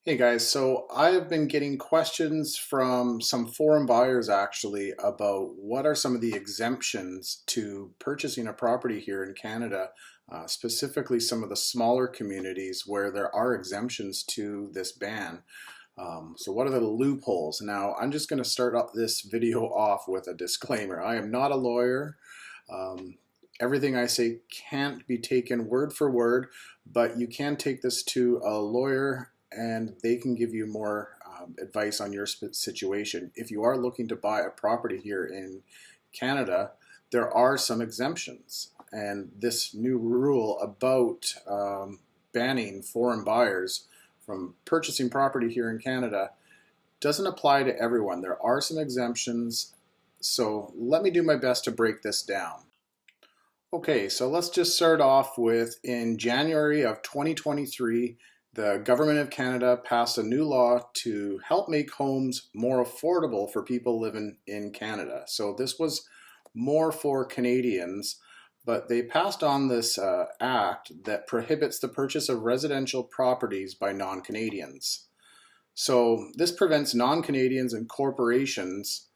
Hey guys, so I have been getting questions from some foreign buyers actually about what are some of the exemptions to purchasing a property here in Canada, specifically some of the smaller communities where there are exemptions to this ban. So what are the loopholes? Now, I'm just going to start up this video off with a disclaimer. I am not a lawyer. Everything I say can't be taken word for word, but you can take this to a lawyer and they can give you more advice on your situation. If you are looking to buy a property here in Canada, there are some exemptions. And this new rule about banning foreign buyers from purchasing property here in Canada doesn't apply to everyone. There are some exemptions. So let me do my best to break this down. Okay, so let's just start off with in January of 2023, the Government of Canada passed a new law to help make homes more affordable for people living in Canada. So this was more for Canadians, but they passed on this act that prohibits the purchase of residential properties by non-Canadians. So this prevents non-Canadians and corporations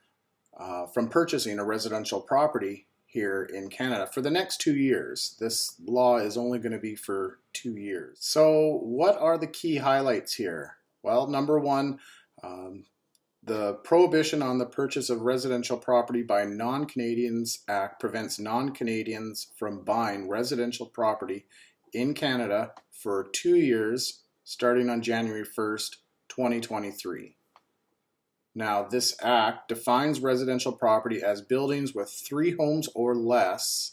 from purchasing a residential property here in Canada for the next 2 years. This law is only going to be for 2 years. So what are the key highlights here? Well, number one, the prohibition on the purchase of residential property by non-Canadians Act prevents non-Canadians from buying residential property in Canada for 2 years starting on January 1st, 2023. Now, this act defines residential property as buildings with 3 homes or less,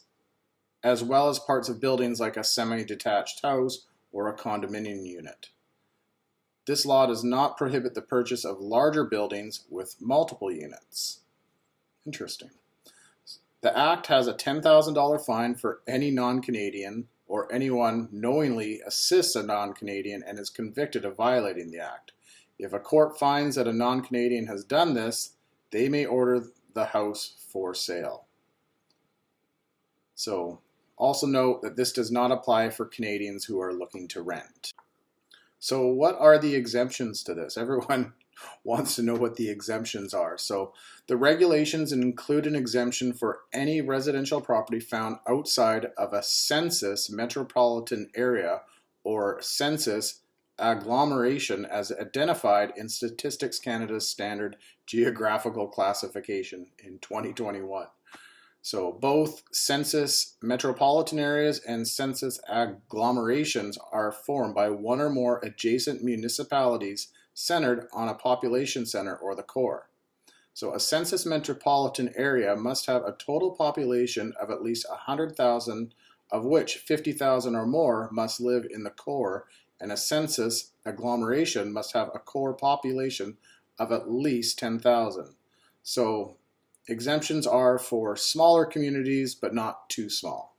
as well as parts of buildings like a semi-detached house or a condominium unit. This law does not prohibit the purchase of larger buildings with multiple units. Interesting. The act has a $10,000 fine for any non-Canadian or anyone knowingly assists a non-Canadian and is convicted of violating the act. If a court finds that a non-Canadian has done this, they may order the house for sale. So also note that this does not apply for Canadians who are looking to rent. So what are the exemptions to this? Everyone wants to know what the exemptions are. So the regulations include an exemption for any residential property found outside of a census metropolitan area or census agglomeration as identified in Statistics Canada's standard geographical classification in 2021. So both census metropolitan areas and census agglomerations are formed by one or more adjacent municipalities centered on a population center or the core. So a census metropolitan area must have a total population of at least 100,000, of which 50,000 or more must live in the core, and a census agglomeration must have a core population of at least 10,000. So exemptions are for smaller communities, but not too small.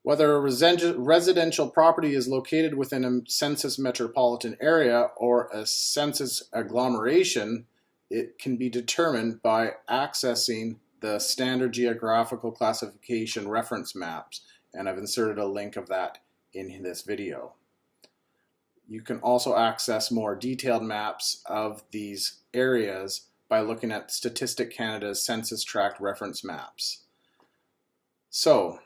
Whether a residential property is located within a census metropolitan area or a census agglomeration, it can be determined by accessing the standard geographical classification reference maps, and I've inserted a link of that in this video. You can also access more detailed maps of these areas by looking at Statistics Canada's Census Tract reference maps. So,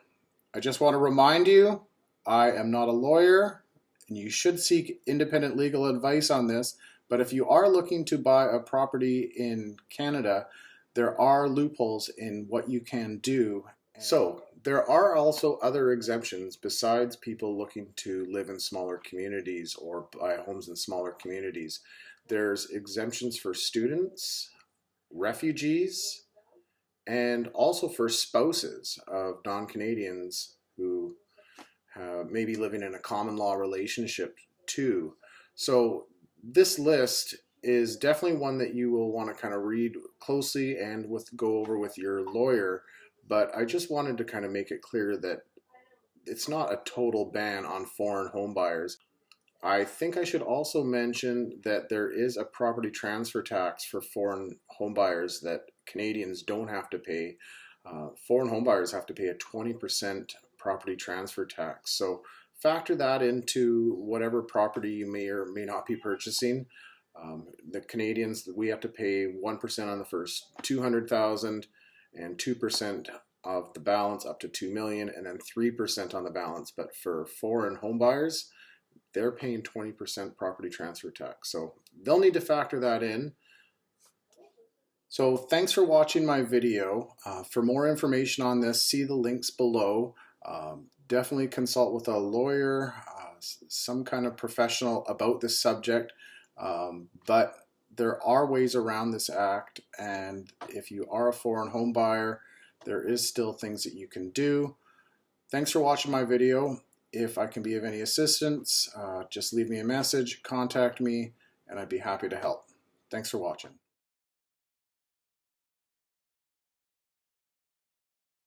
I just want to remind you, I am not a lawyer, and you should seek independent legal advice on this, but if you are looking to buy a property in Canada, there are loopholes in what you can do. So, there are also other exemptions besides people looking to live in smaller communities or buy homes in smaller communities. There's exemptions for students, refugees, and also for spouses of non-Canadians who may be living in a common law relationship too. So this list is definitely one that you will want to kind of read closely and go over with your lawyer. But I just wanted to kind of make it clear that it's not a total ban on foreign home buyers. I think I should also mention that there is a property transfer tax for foreign home buyers that Canadians don't have to pay. Foreign home buyers have to pay a 20% property transfer tax. So factor that into whatever property you may or may not be purchasing. The Canadians, we have to pay 1% on the first 200,000 and 2% of the balance up to 2 million, and then 3% on the balance. But for foreign home buyers, they're paying 20% property transfer tax. So they'll need to factor that in. So thanks for watching my video. For more information on this, see the links below. Definitely consult with a lawyer, some kind of professional about this subject. But there are ways around this act, and if you are a foreign home buyer, there is still things that you can do. Thanks for watching my video. If I can be of any assistance, just leave me a message, contact me, and I'd be happy to help. Thanks for watching.